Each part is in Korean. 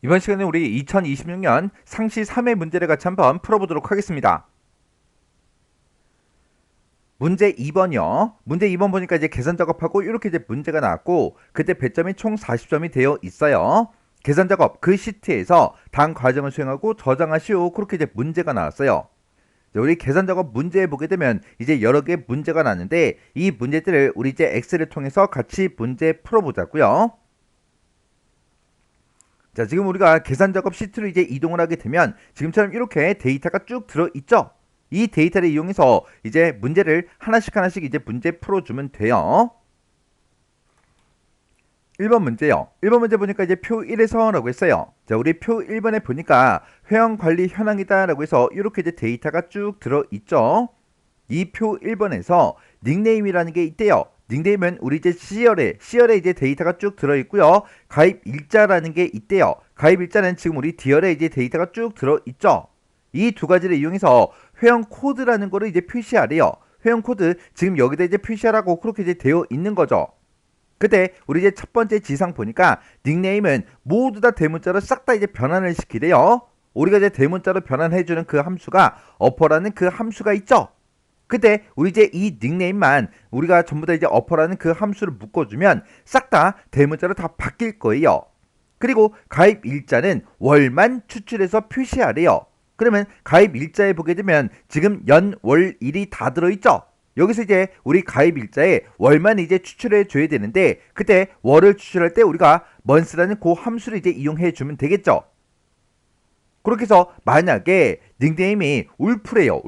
이번 시간에 우리 2026년 상시 3회 문제를 같이 한번 풀어보도록 하겠습니다. 문제 2번이요. 문제 2번 보니까 이제 계산 작업하고 이렇게 이제 문제가 나왔고, 그때 배점이 총 40점이 되어 있어요. 계산 작업 그 시트에서 단 과정을 수행하고 저장하시오. 그렇게 이제 문제가 나왔어요. 우리 계산 작업 문제에 보게 되면 이제 여러 개 문제가 나는데, 이 문제들을 우리 이제 엑셀을 통해서 같이 문제 풀어보자고요. 자, 지금 우리가 계산 작업 시트로 이제 이동을 하게 되면 지금처럼 이렇게 데이터가 쭉 들어있죠. 이 데이터를 이용해서 이제 문제를 하나씩 이제 문제 풀어주면 돼요. 1번 문제요. 1번 문제 보니까 이제 표 1에서 라고 했어요. 자, 우리 표 1번에 보니까 회원관리 현황이다 라고 해서 이렇게 이제 데이터가 쭉 들어있죠. 이 표 1번에서 닉네임이라는 게 있대요. 닉네임은 우리 이제 C열에 이제 데이터가 쭉 들어있고요. 가입 일자라는 게 있대요. 가입 일자는 지금 우리 D열에 이제 데이터가 쭉 들어있죠. 이 두 가지를 이용해서 회원 코드라는 거를 이제 표시하래요. 회원 코드 지금 여기다 이제 표시하라고 그렇게 이제 되어 있는 거죠. 그때 우리 이제 첫 번째 지상 보니까 닉네임은 모두 다 대문자로 싹 다 이제 변환을 시키래요. 우리가 이제 대문자로 변환해주는 그 함수가 어퍼라는 그 함수가 있죠. 그때 우리 이제 이 닉네임만 우리가 전부 다 이제 어퍼라는 그 함수를 묶어주면 싹 다 대문자로 다 바뀔 거예요. 그리고 가입 일자는 월만 추출해서 표시하래요. 그러면 가입 일자에 보게 되면 지금 연, 월, 일이 다 들어있죠. 여기서 이제 우리 가입 일자에 월만 이제 추출해 줘야 되는데, 그때 월을 추출할 때 우리가 months라는 그 함수를 이제 이용해 주면 되겠죠. 그렇게 해서 만약에 닉네임이 울프래요.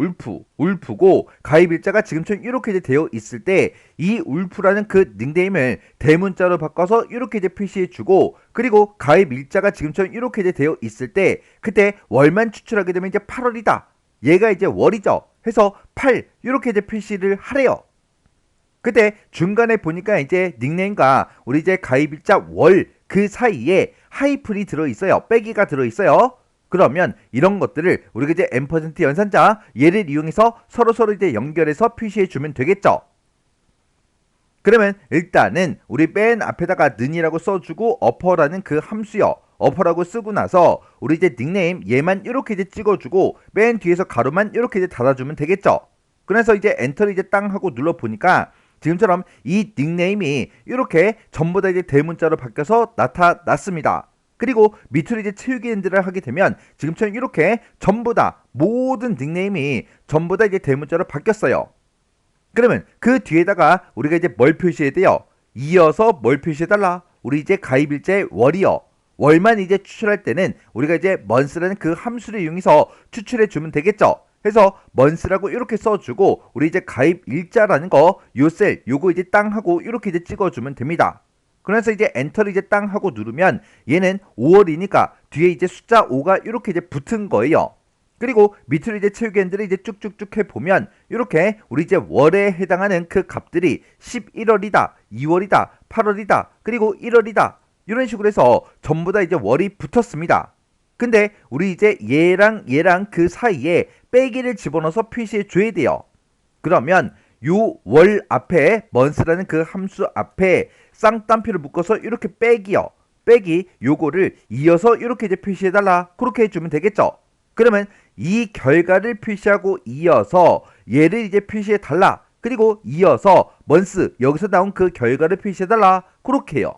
울프고 가입 일자가 지금처럼 이렇게 이제 되어 있을 때 이 울프라는 그 닉네임을 대문자로 바꿔서 이렇게 이제 표시해 주고, 그리고 가입 일자가 지금처럼 이렇게 이제 되어 있을 때 그때 월만 추출하게 되면 이제 8월이다. 얘가 이제 월이죠. 해서 8 이렇게 이제 표시를 하래요. 그때 중간에 보니까 이제 닉네임과 우리 이제 가입 일자 월 그 사이에 하이픈이 들어 있어요. 빼기가 들어 있어요. 그러면 이런 것들을 우리가 이제 앰퍼센트 연산자 얘를 이용해서 서로 이제 연결해서 표시해 주면 되겠죠. 그러면 일단은 우리 맨 앞에다가 는이라고 써주고 어퍼라는 그 함수요. 어퍼라고 쓰고 나서 우리 이제 닉네임 얘만 이렇게 이제 찍어주고 맨 뒤에서 가로만 이렇게 이제 닫아주면 되겠죠. 그래서 이제 엔터를 이제 땅 하고 눌러보니까 지금처럼 이 닉네임이 이렇게 전부 다 이제 대문자로 바뀌어서 나타났습니다. 그리고 밑으로 이제 채우기 엔드를 하게 되면 지금처럼 이렇게 전부 다 모든 닉네임이 전부 다 이제 대문자로 바뀌었어요. 그러면 그 뒤에다가 우리가 이제 뭘 표시해야 돼요? 이어서 뭘 표시해달라? 우리 이제 가입일자의 월이요. 월만 이제 추출할 때는 우리가 이제 months라는 그 함수를 이용해서 추출해 주면 되겠죠. 해서 months라고 이렇게 써주고 우리 이제 가입일자라는 거 요 셀 요거 이제 땅 하고 이렇게 이제 찍어주면 됩니다. 그래서 이제 엔터를 이제 땅 하고 누르면 얘는 5월이니까 뒤에 이제 숫자 5가 이렇게 이제 붙은 거예요. 그리고 밑으로 이제 채우기 엔드를 이제 쭉쭉쭉 해보면 이렇게 우리 이제 월에 해당하는 그 값들이 11월이다, 2월이다, 8월이다, 그리고 1월이다 이런 식으로 해서 전부 다 이제 월이 붙었습니다. 근데 우리 이제 얘랑 그 사이에 빼기를 집어넣어서 표시해 줘야 돼요. 그러면 요 월 앞에 months라는 그 함수 앞에 쌍따옴표를 묶어서 이렇게 빼기요. 빼기 요거를 이어서 이렇게 이제 표시해달라. 그렇게 해주면 되겠죠. 그러면 이 결과를 표시하고 이어서 얘를 이제 표시해달라. 그리고 이어서 months 여기서 나온 그 결과를 표시해달라. 그렇게 해요.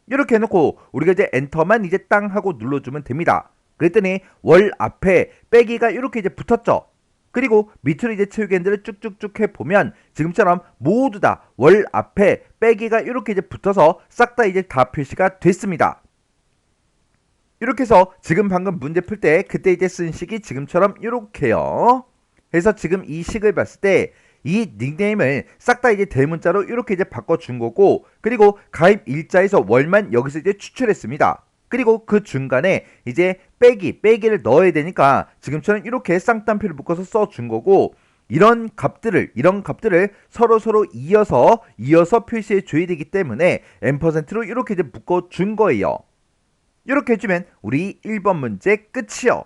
이렇게 해놓고 우리가 이제 엔터만 이제 땅 하고 눌러주면 됩니다. 그랬더니 월 앞에 빼기가 이렇게 이제 붙었죠. 그리고 밑으로 이제 채우기 엔드를 쭉쭉쭉 해보면 지금처럼 모두 다 월 앞에 빼기가 이렇게 이제 붙어서 싹 다 이제 다 표시가 됐습니다. 이렇게 해서 지금 방금 문제 풀 때 그때 이제 쓴 식이 지금처럼 이렇게요. 그래서 지금 이 식을 봤을 때 이 닉네임을 싹 다 이제 대문자로 이렇게 이제 바꿔준 거고, 그리고 가입 일자에서 월만 여기서 이제 추출했습니다. 그리고 그 중간에 이제 빼기를 넣어야 되니까 지금처럼 이렇게 쌍따옴표를 묶어서 써준 거고, 이런 값들을 서로 이어서 표시해 줘야 되기 때문에 앰퍼센트로 이렇게 이제 묶어준 거예요. 이렇게 해주면 우리 1번 문제 끝이요.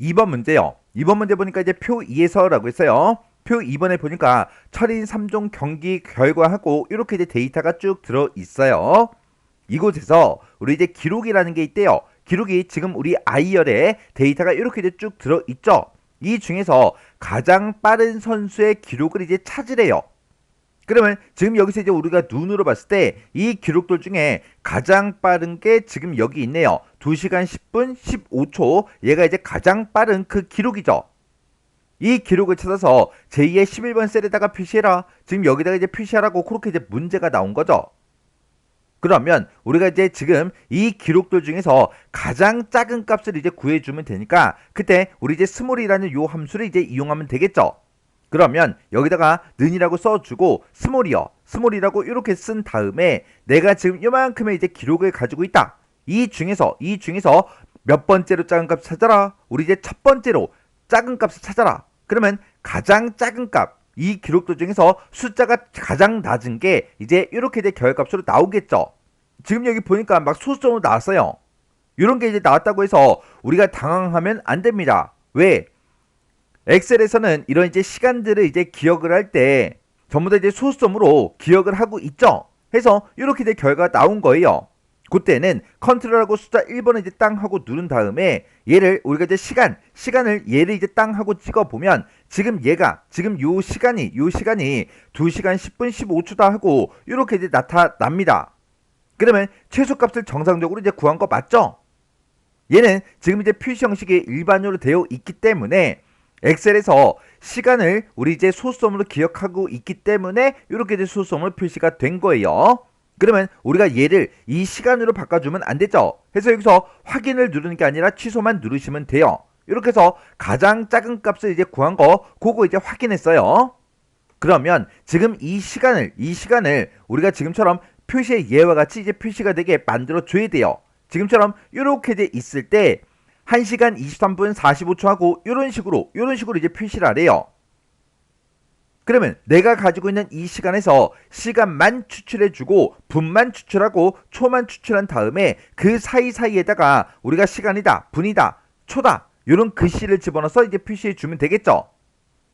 2번 문제요. 2번 문제 보니까 이제 표 2에서라고 했어요. 표 2번에 보니까 철인 3종 경기 결과하고 이렇게 이제 데이터가 쭉 들어 있어요. 이곳에서 우리 이제 기록이라는 게 있대요. 기록이 지금 우리 IR에 데이터가 이렇게 이제 쭉 들어있죠. 이 중에서 가장 빠른 선수의 기록을 이제 찾으래요. 그러면 지금 여기서 이제 우리가 눈으로 봤을 때 이 기록들 중에 가장 빠른 게 지금 여기 있네요. 2시간 10분 15초. 얘가 이제 가장 빠른 그 기록이죠. 이 기록을 찾아서 제2의 11번 셀에다가 표시해라. 지금 여기다가 이제 표시하라고 그렇게 이제 문제가 나온 거죠. 그러면 우리가 이제 지금 이 기록들 중에서 가장 작은 값을 이제 구해주면 되니까 그때 우리 이제 스몰이라는 요 함수를 이제 이용하면 되겠죠. 그러면 여기다가 는이라고 써주고 스몰이라고 이렇게 쓴 다음에 내가 지금 요만큼의 이제 기록을 가지고 있다. 이 중에서 몇 번째로 작은 값을 찾아라. 우리 이제 첫 번째로 작은 값을 찾아라. 그러면 가장 작은 값, 이 기록들 중에서 숫자가 가장 낮은 게 이제 이렇게 이제 결값으로 나오겠죠. 지금 여기 보니까 막 소수점으로 나왔어요. 이런 게 이제 나왔다고 해서 우리가 당황하면 안 됩니다. 왜? 엑셀에서는 이런 이제 시간들을 이제 기억을 할 때 전부 다 이제 소수점으로 기억을 하고 있죠. 해서 이렇게 이제 결과가 나온 거예요. 그때는 컨트롤하고 숫자 1번을 이제 땅 하고 누른 다음에 얘를 우리가 이제 시간을 얘를 이제 땅 하고 찍어 보면 지금 요 시간이 2시간 10분 15초다 하고 이렇게 이제 나타납니다. 그러면 최소값을 정상적으로 이제 구한 거 맞죠? 얘는 지금 이제 표시 형식이 일반으로 되어 있기 때문에 엑셀에서 시간을 우리 이제 소수점으로 기억하고 있기 때문에 이렇게 이제 소수점으로 표시가 된 거예요. 그러면 우리가 얘를 이 시간으로 바꿔주면 안 되죠. 그래서 여기서 확인을 누르는 게 아니라 취소만 누르시면 돼요. 이렇게 해서 가장 작은 값을 이제 구한 거 그거 이제 확인했어요. 그러면 지금 이 시간을 우리가 지금처럼 표시의 예와 같이 이제 표시가 되게 만들어 줘야 돼요. 지금처럼 이렇게 돼 있을 때 1시간 23분 45초 하고 이런 식으로 이제 표시를 하래요. 그러면 내가 가지고 있는 이 시간에서 시간만 추출해주고 분만 추출하고 초만 추출한 다음에 그 사이사이에다가 우리가 시간이다, 분이다, 초다 이런 글씨를 집어넣어서 이제 표시해주면 되겠죠.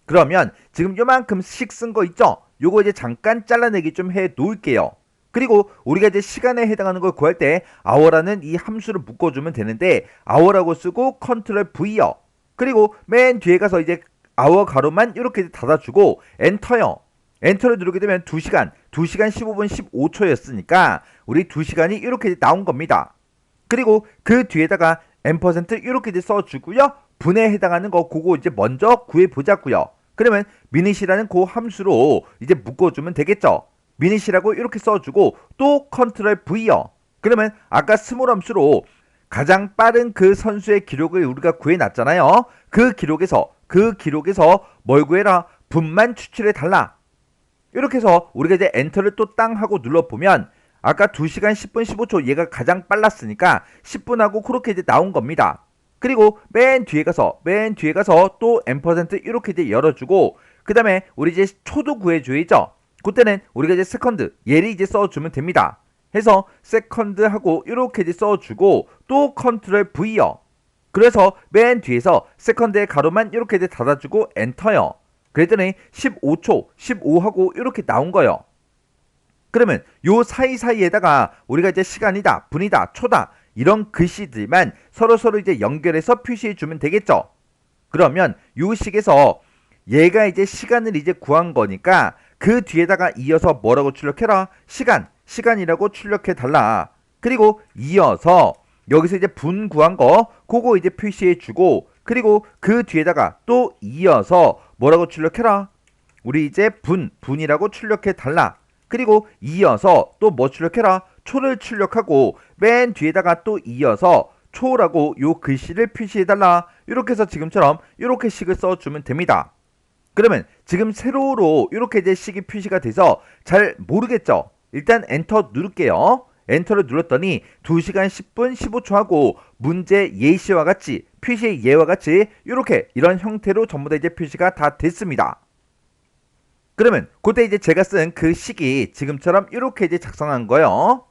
그러면 지금 요만큼씩 쓴 거 있죠? 요거 이제 잠깐 잘라내기 좀 해 놓을게요. 그리고 우리가 이제 시간에 해당하는 걸 구할 때 hour라는 이 함수를 묶어주면 되는데 hour라고 쓰고 컨트롤 V요. 그리고 맨 뒤에 가서 이제 hour 가로만 이렇게 닫아주고 엔터요. 엔터를 누르게 되면 2시간 15분 15초였으니까 우리 2시간이 이렇게 나온 겁니다. 그리고 그 뒤에다가 %, 이렇게 이제 써주고요. 분에 해당하는 거 그거 이제 먼저 구해보자고요. 그러면 미닛이라는 그 함수로 이제 묶어주면 되겠죠. 미닛이라고 이렇게 써주고 또 컨트롤 V요. 그러면 아까 스몰 함수로 가장 빠른 그 선수의 기록을 우리가 구해놨잖아요. 그 기록에서 뭘 구해라? 분만 추출해 달라. 이렇게 해서 우리가 이제 엔터를 또 땅 하고 눌러보면 아까 2시간 10분 15초 얘가 가장 빨랐으니까 10분하고 그렇게 이제 나온 겁니다. 그리고 맨 뒤에 가서 또 %, 이렇게 이제 열어주고 그 다음에 우리 이제 초도 구해줘야죠. 그때는 우리가 이제 세컨드 얘를 이제 써주면 됩니다. 해서 세컨드 하고 이렇게 이제 써주고 또 컨트롤 V요. 그래서 맨 뒤에서 세컨드의 가로만 이렇게 이제 닫아주고 엔터요. 그랬더니 15초, 15하고 이렇게 나온 거예요. 그러면 요 사이사이에다가 우리가 이제 시간이다, 분이다, 초다 이런 글씨들만 서로 이제 연결해서 표시해 주면 되겠죠. 그러면 요 식에서 얘가 이제 시간을 이제 구한 거니까 그 뒤에다가 이어서 뭐라고 출력해라? 시간이라고 출력해 달라. 그리고 이어서 여기서 이제 분 구한 거 그거 이제 표시해 주고 그리고 그 뒤에다가 또 이어서 뭐라고 출력해라? 우리 이제 분이라고 출력해 달라. 그리고 이어서 또 뭐 출력해라? 초를 출력하고 맨 뒤에다가 또 이어서 초라고 요 글씨를 표시해 달라. 이렇게 해서 지금처럼 이렇게 식을 써주면 됩니다. 그러면 지금 세로로 이렇게 이제 식이 표시가 돼서 잘 모르겠죠? 일단 엔터 누를게요. 엔터를 눌렀더니 2시간 10분 15초 하고 문제 예시와 같이 표시의 예와 같이 이런 형태로 전부 다 이제 표시가 다 됐습니다. 그러면 그때 이제 제가 쓴 그 식이 지금처럼 이렇게 이제 작성한 거예요.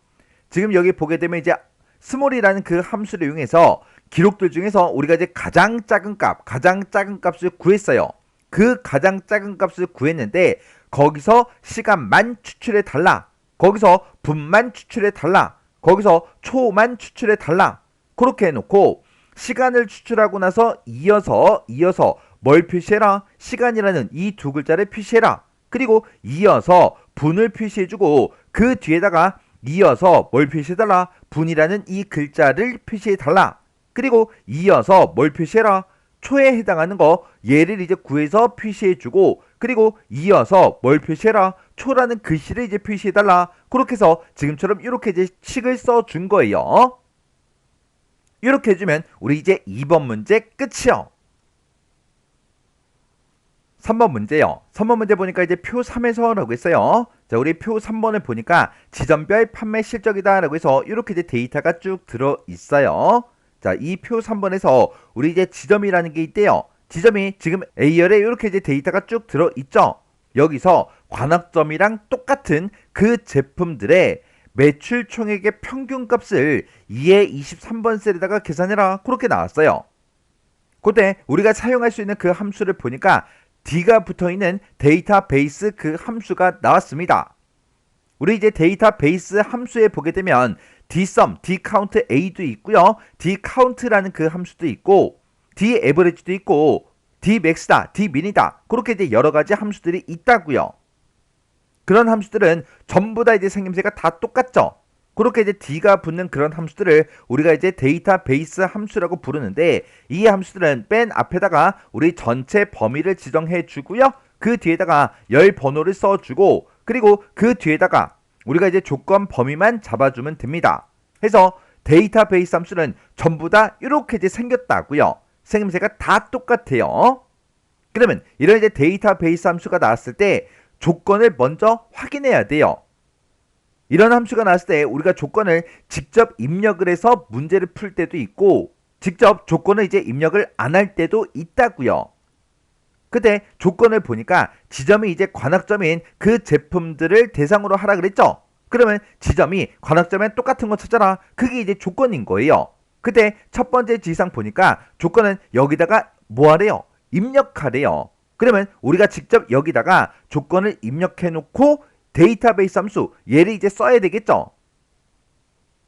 지금 여기 보게 되면 이제 스몰이라는 그 함수를 이용해서 기록들 중에서 우리가 이제 가장 작은 값을 구했어요. 그 가장 작은 값을 구했는데 거기서 시간만 추출해 달라. 거기서 분만 추출해 달라. 거기서 초만 추출해 달라. 그렇게 해놓고 시간을 추출하고 나서 이어서 뭘 표시해라? 시간이라는 이 두 글자를 표시해라. 그리고 이어서 분을 표시해주고 그 뒤에다가 이어서 뭘 표시해달라? 분이라는 이 글자를 표시해달라. 그리고 이어서 뭘 표시해라? 초에 해당하는 거 얘를 이제 구해서 표시해주고 그리고 이어서 뭘 표시해라? 초라는 글씨를 이제 표시해달라. 그렇게 해서 지금처럼 이렇게 이제 식을 써준 거예요. 이렇게 해주면 우리 이제 2번 문제 끝이요. 3번 문제요. 3번 문제 보니까 이제 표 3에서 라고 했어요. 자, 우리 표 3번을 보니까 지점별 판매 실적이다 라고 해서 이렇게 이제 데이터가 쭉 들어 있어요. 자, 이 표 3번에서 우리 이제 지점이라는 게 있대요. 지점이 지금 A열에 이렇게 이제 데이터가 쭉 들어 있죠. 여기서 관악점이랑 똑같은 그 제품들의 매출 총액의 평균값을 2의 23번 셀에다가 계산해라. 그렇게 나왔어요. 그때 우리가 사용할 수 있는 그 함수를 보니까 D가 붙어있는 데이터베이스 그 함수가 나왔습니다. 우리 이제 데이터베이스 함수에 보게 되면 dsum, dCountA도 있고요. dCount라는 그 함수도 있고 dAverage도 있고 dmax다, dmin이다. 그렇게 이제 여러 가지 함수들이 있다고요. 그런 함수들은 전부 다 이제 생김새가 다 똑같죠. 그렇게 이제 D가 붙는 그런 함수들을 우리가 이제 데이터베이스 함수라고 부르는데 이 함수들은 맨 앞에다가 우리 전체 범위를 지정해 주고요. 그 뒤에다가 열 번호를 써주고 그리고 그 뒤에다가 우리가 이제 조건 범위만 잡아주면 됩니다. 해서 데이터베이스 함수는 전부 다 이렇게 이제 생겼다고요. 생김새가 다 똑같아요. 그러면 이런 이제 데이터베이스 함수가 나왔을 때 조건을 먼저 확인해야 돼요. 이런 함수가 나왔을 때 우리가 조건을 직접 입력을 해서 문제를 풀 때도 있고 직접 조건을 이제 입력을 안 할 때도 있다고요. 그때 조건을 보니까 지점이 이제 관악점인 그 제품들을 대상으로 하라 그랬죠. 그러면 지점이 관악점에 똑같은 거 찾아라. 그게 이제 조건인 거예요. 그때 첫 번째 지상 보니까 조건은 여기다가 뭐 하래요? 입력하래요. 그러면 우리가 직접 여기다가 조건을 입력해 놓고 데이터베이스 함수 얘를 이제 써야 되겠죠.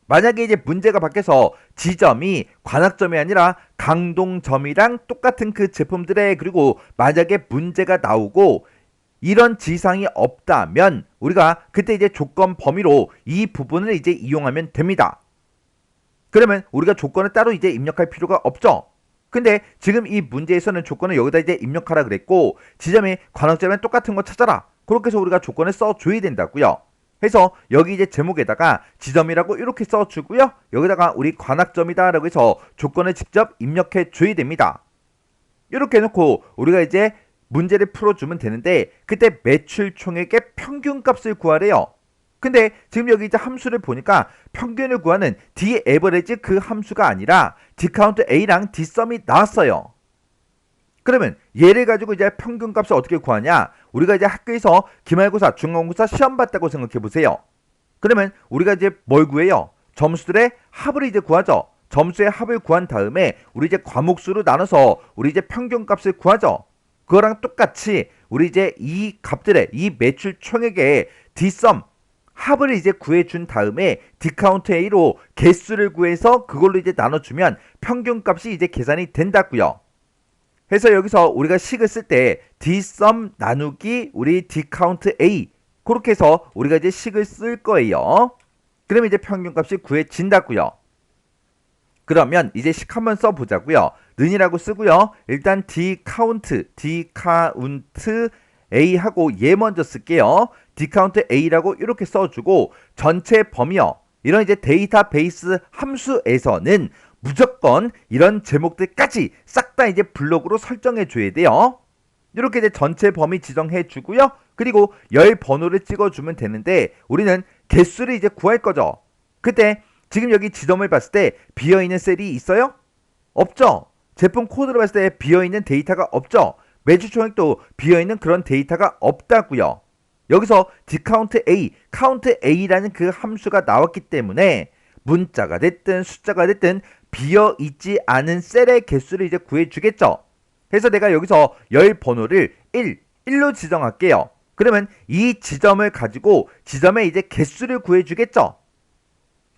만약에 이제 문제가 바뀌어서 지점이 관악점이 아니라 강동점이랑 똑같은 그 제품들에 그리고 만약에 문제가 나오고 이런 지상이 없다면 우리가 그때 이제 조건 범위로 이 부분을 이제 이용하면 됩니다. 그러면 우리가 조건을 따로 이제 입력할 필요가 없죠. 근데 지금 이 문제에서는 조건을 여기다 이제 입력하라 그랬고 지점이 관악점이랑 똑같은 거 찾아라. 그렇게 해서 우리가 조건을 써줘야 된다고요. 해서 여기 이제 제목에다가 지점이라고 이렇게 써주고요. 여기다가 우리 관악점이다 라고 해서 조건을 직접 입력해 줘야 됩니다. 이렇게 해놓고 우리가 이제 문제를 풀어주면 되는데 그때 매출 총액의 평균값을 구하래요. 근데 지금 여기 이제 함수를 보니까 평균을 구하는 dAverage 그 함수가 아니라 dCountA랑 dsum이 나왔어요. 그러면 얘를 가지고 이제 평균값을 어떻게 구하냐? 우리가 이제 학교에서 기말고사, 중간고사 시험 봤다고 생각해 보세요. 그러면 우리가 이제 뭘 구해요? 점수들의 합을 이제 구하죠. 점수의 합을 구한 다음에 우리 이제 과목수로 나눠서 우리 이제 평균값을 구하죠. 그거랑 똑같이 우리 이제 이 값들의 이 매출 총액의 dsum 합을 이제 구해준 다음에 dCountA로 개수를 구해서 그걸로 이제 나눠주면 평균값이 이제 계산이 된다고요. 해서 여기서 우리가 식을 쓸 때 dsum 나누기 우리 dCountA 그렇게 해서 우리가 이제 식을 쓸 거예요. 그러면 이제 평균값이 구해진다고요. 그러면 이제 식 한번 써보자고요. 는이라고 쓰고요. 일단 dCount A 하고 얘 먼저 쓸게요. dCountA라고 이렇게 써주고 전체 범위요. 이런 이제 데이터베이스 함수에서는 무조건 이런 제목들까지 싹 다 이제 블록으로 설정해 줘야 돼요. 이렇게 이제 전체 범위 지정해 주고요. 그리고 열 번호를 찍어 주면 되는데 우리는 개수를 이제 구할 거죠. 그때 지금 여기 지점을 봤을 때 비어 있는 셀이 있어요? 없죠. 제품 코드를 봤을 때 비어 있는 데이터가 없죠. 매출 총액도 비어 있는 그런 데이터가 없다고요. 여기서 dCountA, CountA라는 그 함수가 나왔기 때문에 문자가 됐든 숫자가 됐든 비어 있지 않은 셀의 개수를 이제 구해주겠죠. 그래서 내가 여기서 열 번호를 1로 지정할게요. 그러면 이 지점을 가지고 지점의 이제 개수를 구해주겠죠.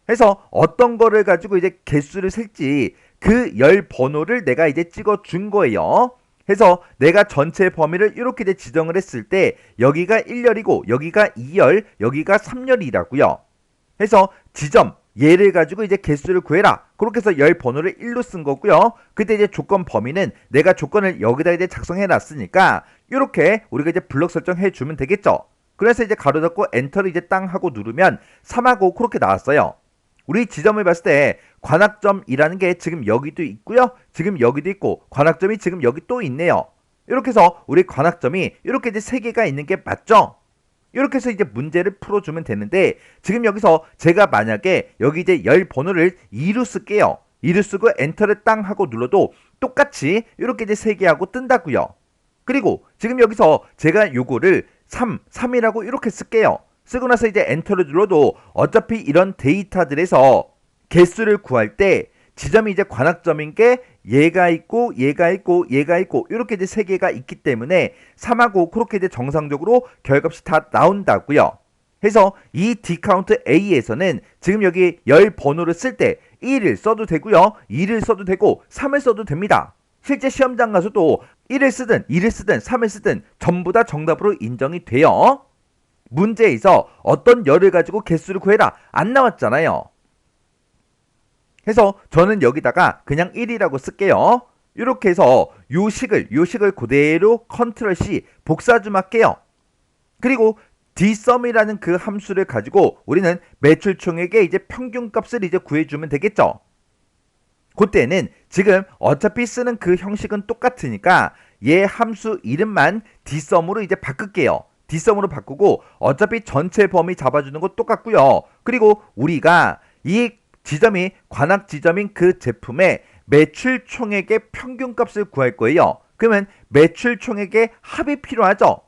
해서 어떤 거를 가지고 이제 개수를 셀지 그 열 번호를 내가 이제 찍어 준 거예요. 해서 내가 전체 범위를 이렇게 이제 지정을 했을 때 여기가 1열이고 여기가 2열, 여기가 3열이라고요. 해서 지점 얘를 가지고 이제 개수를 구해라. 그렇게 해서 열 번호를 1로 쓴 거고요. 그때 이제 조건 범위는 내가 조건을 여기다 이제 작성해 놨으니까 이렇게 우리가 이제 블럭 설정해 주면 되겠죠. 그래서 이제 가로 닫고 엔터를 이제 땅 하고 누르면 3하고 그렇게 나왔어요. 우리 지점을 봤을 때 관악점이라는 게 지금 여기도 있고요. 지금 여기도 있고 관악점이 지금 여기 또 있네요. 이렇게 해서 우리 관악점이 이렇게 이제 3개가 있는 게 맞죠? 이렇게 해서 이제 문제를 풀어주면 되는데 지금 여기서 제가 만약에 여기 이제 열 번호를 2로 쓸게요. 2로 쓰고 엔터를 땅 하고 눌러도 똑같이 이렇게 이제 3개 하고 뜬다고요. 그리고 지금 여기서 제가 요거를 3이라고 이렇게 쓸게요. 쓰고 나서 이제 엔터를 눌러도 어차피 이런 데이터들에서 개수를 구할 때 지점이 이제 관악점인 게 얘가 있고 얘가 있고 얘가 있고 이렇게 이제 3개가 있기 때문에 3하고 그렇게 이제 정상적으로 결값이 다 나온다고요. 해서 이 D카운트 A에서는 지금 여기 열 번호를 쓸 때 1을 써도 되고요. 2를 써도 되고 3을 써도 됩니다. 실제 시험장 가서도 1을 쓰든 2를 쓰든 3을 쓰든 전부 다 정답으로 인정이 돼요. 문제에서 어떤 열을 가지고 개수를 구해라 안 나왔잖아요. 해서 저는 여기다가 그냥 1이라고 쓸게요. 이렇게 해서 요 식을 그대로 컨트롤 C 복사 좀 할게요. 그리고 dsum이라는 그 함수를 가지고 우리는 매출 총액의 이제 평균값을 이제 구해주면 되겠죠. 그때는 지금 어차피 쓰는 그 형식은 똑같으니까 얘 함수 이름만 dsum으로 이제 바꿀게요. dsum으로 바꾸고 어차피 전체 범위 잡아주는 거 똑같고요. 그리고 우리가 이 지점이 관악 지점인 그 제품의 매출 총액의 평균값을 구할 거예요. 그러면 매출 총액의 합이 필요하죠.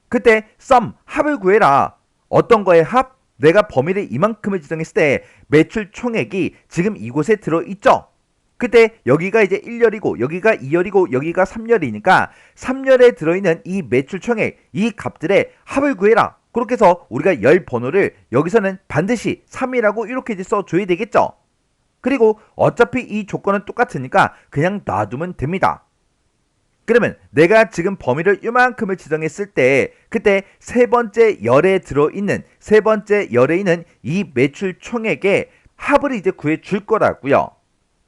그때 sum 합을 구해라. 어떤 거의 합? 내가 범위를 이만큼을 지정했을 때 매출 총액이 지금 이곳에 들어있죠. 그때 여기가 이제 1열이고 여기가 2열이고 여기가 3열이니까 3열에 들어있는 이 매출 총액 이 값들의 합을 구해라. 그렇게 해서 우리가 열 번호를 여기서는 반드시 3이라고 이렇게 이제 써줘야 되겠죠. 그리고 어차피 이 조건은 똑같으니까 그냥 놔두면 됩니다. 그러면 내가 지금 범위를 이만큼을 지정했을 때 그때 세 번째 열에 들어있는 이 매출 총액의 합을 이제 구해줄 거라고요.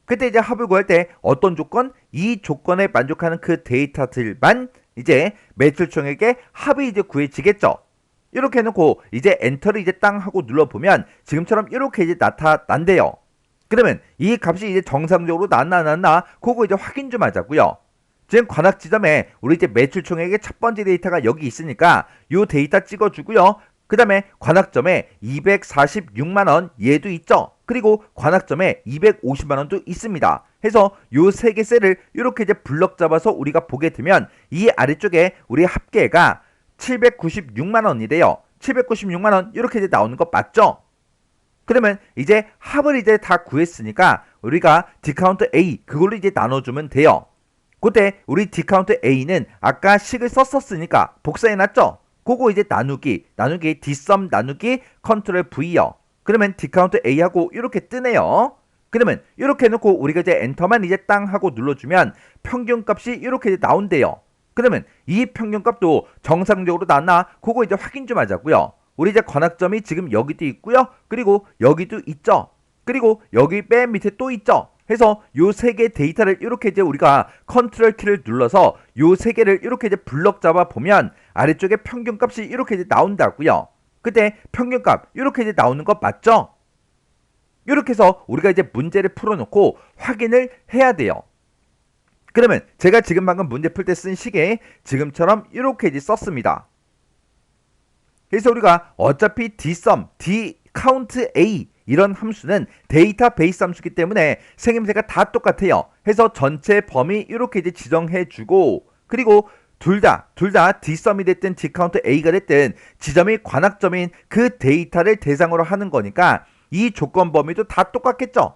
그때 이제 합을 구할 때 어떤 조건? 이 조건에 만족하는 그 데이터들만 이제 매출 총액의 합이 이제 구해지겠죠. 이렇게 해놓고 이제 엔터를 이제 땅 하고 눌러보면 지금처럼 이렇게 이제 나타난대요. 그러면 이 값이 이제 정상적으로 나왔나 그거 이제 확인 좀 하자고요. 지금 관악 지점에 우리 이제 매출 총액의 첫 번째 데이터가 여기 있으니까 이 데이터 찍어주고요. 그 다음에 관악점에 246만원 얘도 있죠. 그리고 관악점에 250만원도 있습니다. 해서 요 세 개 셀을 이렇게 이제 블럭 잡아서 우리가 보게 되면 이 아래쪽에 우리 합계가 796만원이래요. 796만원 이렇게 이제 나오는 거 맞죠? 그러면 이제 합을 이제 다 구했으니까 우리가 D카운트 A 그걸로 이제 나눠주면 돼요. 그때 우리 D카운트 A는 아까 식을 썼었으니까 복사해놨죠? 그거 이제 나누기 Dsum 나누기 컨트롤 V요. 그러면 D카운트 A하고 이렇게 뜨네요. 그러면 이렇게 해놓고 우리가 이제 엔터만 이제 땅 하고 눌러주면 평균값이 이렇게 이제 나온대요. 그러면 이 평균값도 정상적으로 나왔나? 그거 이제 확인 좀 하자고요. 우리 이제 관악점이 지금 여기도 있고요. 그리고 여기도 있죠. 그리고 여기 맨 밑에 또 있죠. 해서 요 세 개 데이터를 이렇게 이제 우리가 컨트롤 키를 눌러서 요 세 개를 이렇게 이제 블럭 잡아 보면 아래쪽에 평균값이 이렇게 이제 나온다고요. 그때 평균값 이렇게 이제 나오는 거 맞죠? 이렇게 해서 우리가 이제 문제를 풀어놓고 확인을 해야 돼요. 그러면 제가 지금 방금 문제 풀 때 쓴 식에 지금처럼 이렇게 이제 썼습니다. 그래서 우리가 어차피 dsum, dCountA 이런 함수는 데이터베이스 함수이기 때문에 생김새가 다 똑같아요. 해서 전체 범위 이렇게 이제 지정해주고 그리고 둘 다 dsum이 됐든 dCountA가 됐든 지점이 관악점인 그 데이터를 대상으로 하는 거니까 이 조건 범위도 다 똑같겠죠.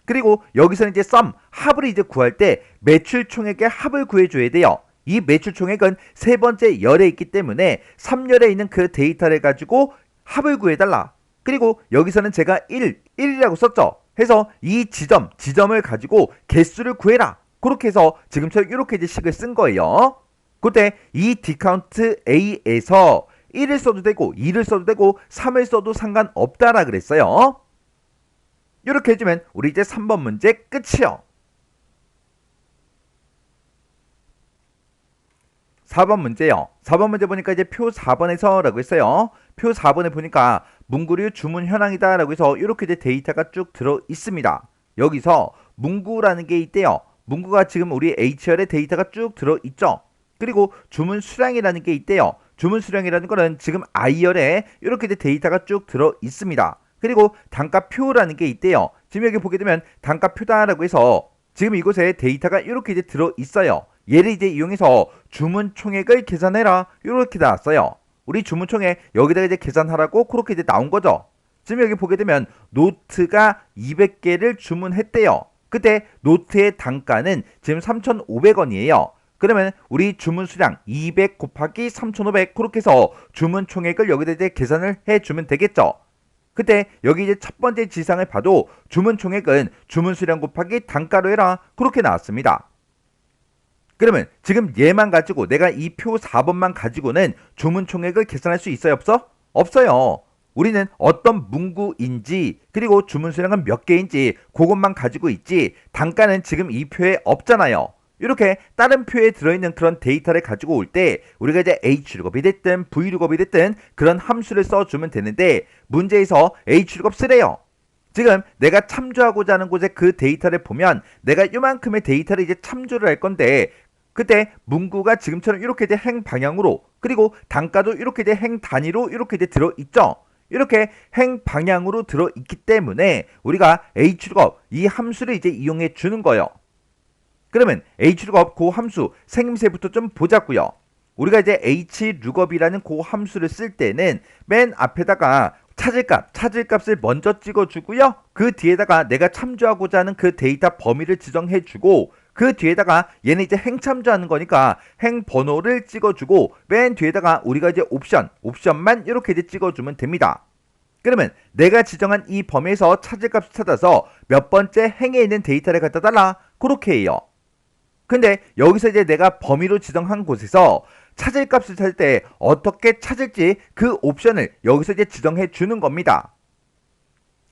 그리고 여기서는 이제 sum, 합을 이제 구할 때 매출 총액의 합을 구해줘야 돼요. 이 매출 총액은 세 번째 열에 있기 때문에 3열에 있는 그 데이터를 가지고 합을 구해달라. 그리고 여기서는 제가 1이라고 썼죠. 해서 이 지점을 가지고 개수를 구해라. 그렇게 해서 지금처럼 이렇게 이제 식을 쓴 거예요. 그때 이 디카운트 A에서 1을 써도 되고 2를 써도 되고 3을 써도 상관없다라 그랬어요. 이렇게 해주면 우리 이제 3번 문제 끝이요. 4번 문제요. 4번 문제 보니까 이제 표 4번에서 라고 했어요. 표 4번에 보니까 문구류 주문 현황이다 라고 해서 이렇게 이제 데이터가 쭉 들어 있습니다. 여기서 문구라는 게 있대요. 문구가 지금 우리 HR에 데이터가 쭉 들어 있죠. 그리고 주문 수량이라는 게 있대요. 주문 수량이라는 거는 지금 IR에 이렇게 이제 데이터가 쭉 들어 있습니다. 그리고 단가표라는 게 있대요. 지금 여기 보게 되면 단가표다라고 해서 지금 이곳에 데이터가 이렇게 이제 들어 있어요. 얘를 이제 이용해서 주문 총액을 계산해라 이렇게 나왔어요. 우리 주문 총액 여기다가 이제 계산하라고 그렇게 이제 나온 거죠. 지금 여기 보게 되면 노트가 200개를 주문했대요. 그때 노트의 단가는 지금 3,500원이에요. 그러면 우리 주문 수량 200 곱하기 3,500 그렇게 해서 주문 총액을 여기다 이제 계산을 해주면 되겠죠. 그때 여기 이제 첫 번째 지상을 봐도 주문 총액은 주문 수량 곱하기 단가로 해라 그렇게 나왔습니다. 그러면 지금 얘만 가지고 내가 이 표 4번만 가지고는 주문 총액을 계산할 수 있어요? 없어? 없어요. 우리는 어떤 문구인지 그리고 주문 수량은 몇 개인지 그것만 가지고 있지 단가는 지금 이 표에 없잖아요. 이렇게 다른 표에 들어있는 그런 데이터를 가지고 올 때 우리가 이제 H룩업이 됐든 V룩업이 됐든 그런 함수를 써주면 되는데 문제에서 H룩업 쓰래요. 지금 내가 참조하고자 하는 곳에 그 데이터를 보면 내가 이만큼의 데이터를 이제 참조를 할 건데 그때 문구가 지금처럼 이렇게 이제 행 방향으로 그리고 단가도 이렇게 이제 행 단위로 이렇게 이제 들어있죠. 이렇게 행 방향으로 들어있기 때문에 우리가 H룩업 이 함수를 이제 이용해 주는 거예요. 그러면 H룩업 그 함수 생김새부터 좀 보자고요. 우리가 이제 H룩업이라는 그 함수를 쓸 때는 맨 앞에다가 찾을 값을 먼저 찍어주고요. 그 뒤에다가 내가 참조하고자 하는 그 데이터 범위를 지정해주고 그 뒤에다가 얘는 이제 행 참조하는 거니까 행 번호를 찍어주고 맨 뒤에다가 우리가 이제 옵션만 이렇게 이제 찍어주면 됩니다. 그러면 내가 지정한 이 범위에서 찾을 값을 찾아서 몇 번째 행에 있는 데이터를 갖다 달라 그렇게 해요. 근데 여기서 이제 내가 범위로 지정한 곳에서 찾을 값을 찾을 때 어떻게 찾을지 그 옵션을 여기서 이제 지정해 주는 겁니다.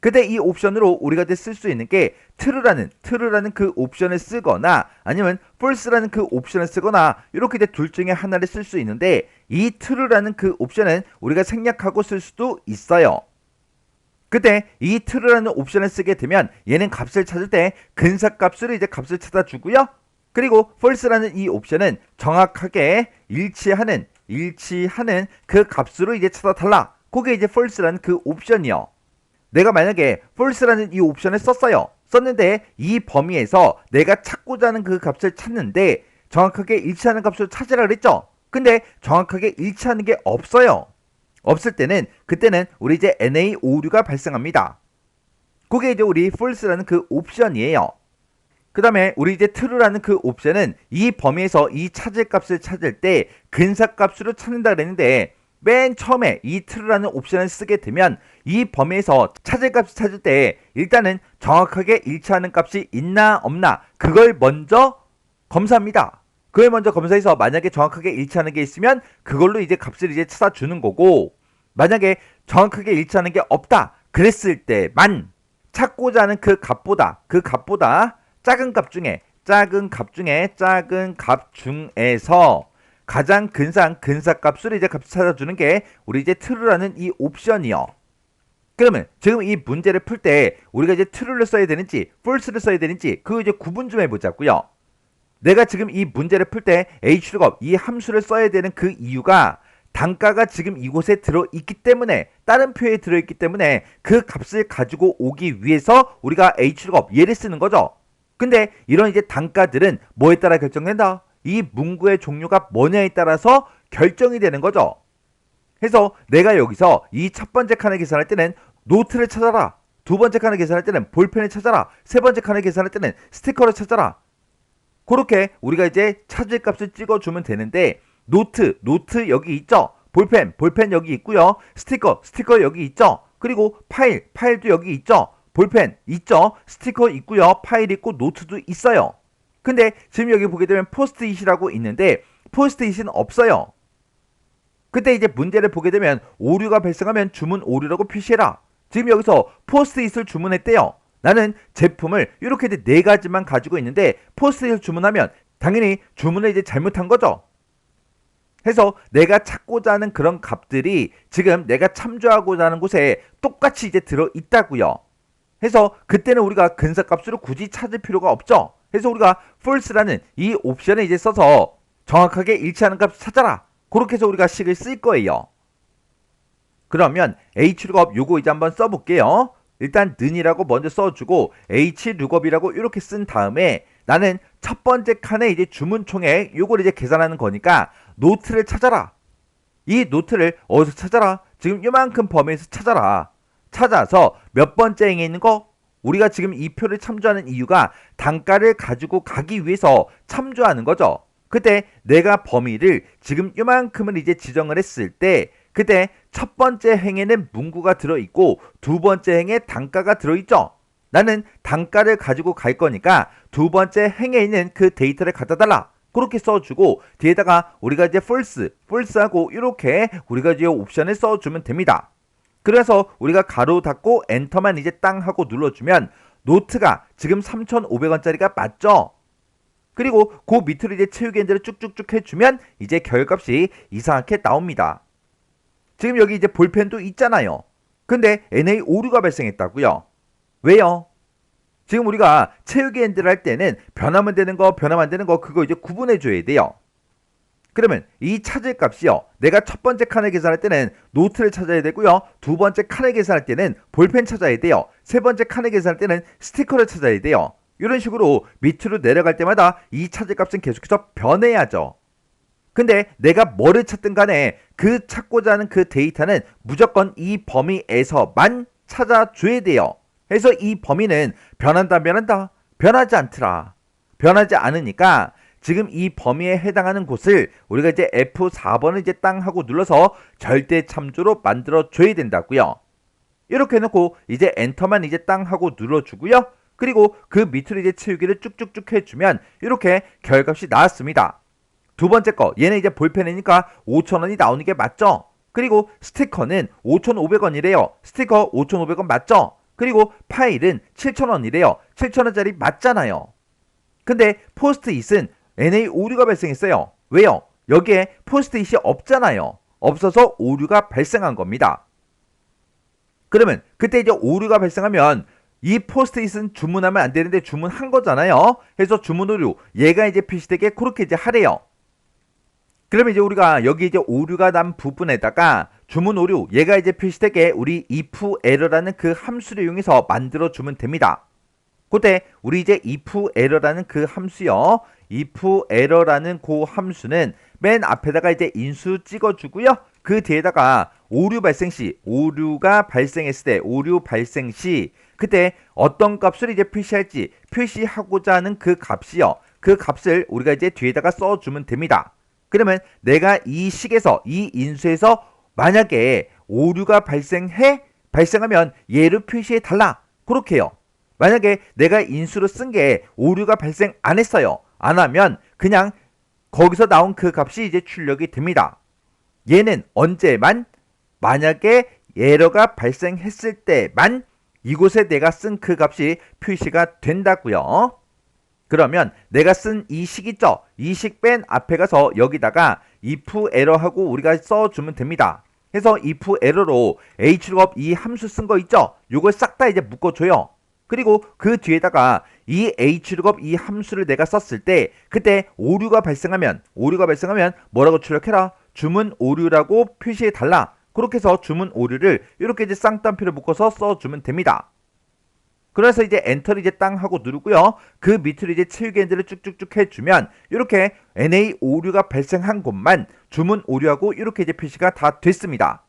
근데 이 옵션으로 우리가 이제 쓸 수 있는 게 true라는 그 옵션을 쓰거나 아니면 false라는 그 옵션을 쓰거나 이렇게 이제 둘 중에 하나를 쓸 수 있는데 이 true라는 그 옵션은 우리가 생략하고 쓸 수도 있어요. 그때 이 true라는 옵션을 쓰게 되면 얘는 값을 찾을 때 근사값으로 이제 값을 찾아주고요. 그리고 false라는 이 옵션은 정확하게 일치하는 그 값으로 이제 찾아달라. 그게 이제 false라는 그 옵션이요. 내가 만약에 false라는 이 옵션을 썼는데 이 범위에서 내가 찾고자 하는 그 값을 찾는데 정확하게 일치하는 값을 찾으라 그랬죠. 근데 정확하게 일치하는 게 없어요. 없을 때는 그때는 우리 이제 NA 오류가 발생합니다. 그게 이제 우리 false라는 그 옵션이에요. 그 다음에 우리 이제 true라는 그 옵션은 이 범위에서 이 찾을 값을 찾을 때 근사값으로 찾는다 그랬는데 맨 처음에 이 true라는 옵션을 쓰게 되면 이 범위에서 찾을 값을 찾을 때 일단은 정확하게 일치하는 값이 있나 없나 그걸 먼저 검사합니다. 그걸 먼저 검사해서 만약에 정확하게 일치하는 게 있으면 그걸로 이제 값을 이제 찾아주는 거고 만약에 정확하게 일치하는 게 없다 그랬을 때만 찾고자 하는 그 값보다 작은 값 중에서 가장 근사한 근사값으로 이제 값을 찾아주는 게 우리 이제 true라는 이 옵션이요. 그러면 지금 이 문제를 풀 때 우리가 이제 true를 써야 되는지 false를 써야 되는지 그거 이제 구분 좀 해보자고요. 내가 지금 이 문제를 풀 때 H룩업 이 함수를 써야 되는 그 이유가 단가가 지금 이곳에 들어있기 때문에 다른 표에 들어있기 때문에 그 값을 가지고 오기 위해서 우리가 H룩업 얘를 쓰는 거죠. 근데 이런 이제 단가들은 뭐에 따라 결정된다? 이 문구의 종류가 뭐냐에 따라서 결정이 되는 거죠. 그래서 내가 여기서 이 첫 번째 칸을 계산할 때는 노트를 찾아라. 두 번째 칸을 계산할 때는 볼펜을 찾아라. 세 번째 칸을 계산할 때는 스티커를 찾아라. 그렇게 우리가 이제 찾을 값을 찍어주면 되는데 노트 여기 있죠. 볼펜 여기 있고요. 스티커 여기 있죠. 그리고 파일도 여기 있죠. 볼펜 있죠. 스티커 있고요. 파일 있고 노트도 있어요. 근데 지금 여기 보게 되면 포스트잇이라고 있는데 포스트잇은 없어요. 그때 이제 문제를 보게 되면 오류가 발생하면 주문 오류라고 표시해라. 지금 여기서 포스트잇을 주문했대요. 나는 제품을 이렇게 4가지만 가지고 있는데 포스트잇을 주문하면 당연히 주문을 이제 잘못한 거죠. 해서 내가 찾고자 하는 그런 값들이 지금 내가 참조하고자 하는 곳에 똑같이 이제 들어있다고요. 해서 그때는 우리가 근사값수를 굳이 찾을 필요가 없죠. 그래서 우리가 false라는 이 옵션을 이제 써서 정확하게 일치하는 값을 찾아라. 그렇게 해서 우리가 식을 쓸 거예요. 그러면 hlookup 요거 이제 한번 써볼게요. 일단 는이라고 먼저 써주고 hlookup이라고 이렇게 쓴 다음에 나는 첫 번째 칸에 이제 주문총액 요걸 이제 계산하는 거니까 노트를 찾아라. 이 노트를 어디서 찾아라? 지금 요만큼 범위에서 찾아라. 찾아서 몇 번째 행에 있는 거? 우리가 지금 이 표를 참조하는 이유가 단가를 가지고 가기 위해서 참조하는 거죠. 그때 내가 범위를 지금 요만큼을 이제 지정을 했을 때 그때 첫 번째 행에는 문구가 들어있고 두 번째 행에 단가가 들어있죠. 나는 단가를 가지고 갈 거니까 두 번째 행에 있는 그 데이터를 갖다 달라. 그렇게 써주고 뒤에다가 우리가 이제 false하고 이렇게 우리가 이제 옵션을 써주면 됩니다. 그래서 우리가 가로 닫고 엔터만 이제 땅 하고 눌러주면 노트가 지금 3,500원짜리가 맞죠? 그리고 그 밑으로 이제 채우기 엔드를 쭉쭉쭉 해주면 이제 결값이 이상하게 나옵니다. 지금 여기 이제 볼펜도 있잖아요. 근데 NA 오류가 발생했다고요. 왜요? 지금 우리가 채우기 엔드를 할 때는 변하면 되는 거, 변하면 안 되는 거 그거 이제 구분해 줘야 돼요. 그러면 이 찾을 값이요. 내가 첫 번째 칸을 계산할 때는 노트를 찾아야 되고요. 두 번째 칸을 계산할 때는 볼펜 찾아야 돼요. 세 번째 칸을 계산할 때는 스티커를 찾아야 돼요. 이런 식으로 밑으로 내려갈 때마다 이 찾을 값은 계속해서 변해야죠. 근데 내가 뭐를 찾든 간에 그 찾고자 하는 그 데이터는 무조건 이 범위에서만 찾아줘야 돼요. 그래서 이 범위는 변한다 변하지 않더라. 변하지 않으니까 지금 이 범위에 해당하는 곳을 우리가 이제 F4번을 이제 땅 하고 눌러서 절대 참조로 만들어 줘야 된다고요. 이렇게 해놓고 이제 엔터만 이제 땅 하고 눌러주고요. 그리고 그 밑으로 이제 채우기를 쭉쭉쭉 해주면 이렇게 결값이 나왔습니다. 두 번째 거 얘는 이제 볼펜이니까 5,000원이 나오는 게 맞죠? 그리고 스티커는 5,500원이래요. 스티커 5,500원 맞죠? 그리고 파일은 7,000원이래요. 7,000원짜리 맞잖아요. 근데 포스트잇은 NA 오류가 발생했어요. 왜요? 여기에 포스트잇이 없잖아요. 없어서 오류가 발생한 겁니다. 그러면 그때 이제 오류가 발생하면 이 포스트잇은 주문하면 안 되는데 주문한 거잖아요. 그래서 주문 오류 얘가 이제 표시되게 그렇게 이제 하래요. 그러면 이제 우리가 여기 이제 오류가 난 부분에다가 주문 오류 얘가 이제 표시되게 우리 if error라는 그 함수를 이용해서 만들어 주면 됩니다. 그때 우리 이제 if error라는 그 함수요. if error라는 그 함수는 맨 앞에다가 이제 인수 찍어주고요. 그 뒤에다가 오류 발생 시 오류가 발생했을 때 오류 발생 시 그때 어떤 값을 이제 표시할지 표시하고자 하는 그 값이요. 그 값을 우리가 이제 뒤에다가 써주면 됩니다. 그러면 내가 이 식에서 이 인수에서 만약에 오류가 발생하면 얘를 표시해 달라. 그렇게 해요. 만약에 내가 인수로 쓴 게 오류가 발생 안 했어요. 안 하면 그냥 거기서 나온 그 값이 이제 출력이 됩니다. 얘는 언제만 만약에 에러가 발생했을 때만 이곳에 내가 쓴 그 값이 표시가 된다고요. 그러면 내가 쓴 이 식 있죠? 이 식 맨 앞에 가서 여기다가 if error하고 우리가 써주면 됩니다. 그래서 if error로 hlookup 이 함수 쓴 거 있죠? 요걸 싹 다 이제 묶어줘요. 그리고 그 뒤에다가 이 hlookup 이 함수를 내가 썼을 때 그때 오류가 발생하면 뭐라고 출력해라? 주문 오류라고 표시해 달라. 그렇게 해서 주문 오류를 이렇게 이제 쌍따옴표를 묶어서 써주면 됩니다. 그래서 이제 엔터를 이제 땅 하고 누르고요. 그 밑으로 이제 채우기 엔드를 쭉쭉쭉 해주면 이렇게 NA 오류가 발생한 곳만 주문 오류하고 이렇게 이제 표시가 다 됐습니다.